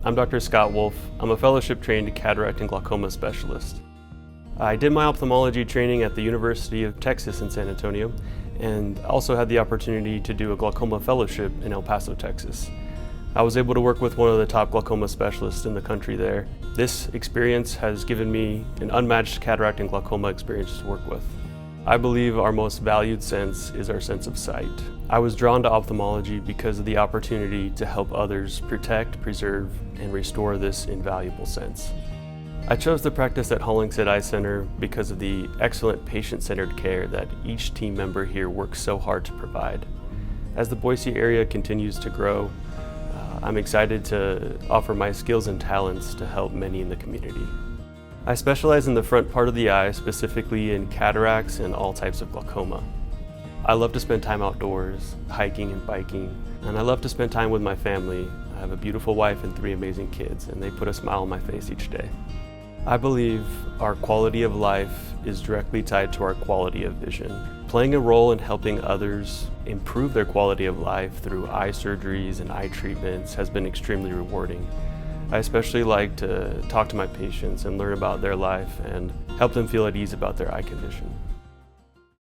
I'm Dr. Scott Woolf. I'm a fellowship-trained cataract and glaucoma specialist. I did my ophthalmology training at the University of Texas in San Antonio, and also had the opportunity to do a glaucoma fellowship in El Paso, Texas. I was able to work with one of the top glaucoma specialists in the country there. This experience has given me an unmatched cataract and glaucoma experience to work with. I believe our most valued sense is our sense of sight. I was drawn to ophthalmology because of the opportunity to help others protect, preserve, and restore this invaluable sense. I chose to practice at Hollingshead Eye Center because of the excellent patient-centered care that each team member here works so hard to provide. As the Boise area continues to grow, I'm excited to offer my skills and talents to help many in the community. I specialize in the front part of the eye, specifically in cataracts and all types of glaucoma. I love to spend time outdoors, hiking and biking, and I love to spend time with my family. I have a beautiful wife and 3 amazing kids, and they put a smile on my face each day. I believe our quality of life is directly tied to our quality of vision. Playing a role in helping others improve their quality of life through eye surgeries and eye treatments has been extremely rewarding. I especially like to talk to my patients and learn about their life and help them feel at ease about their eye condition.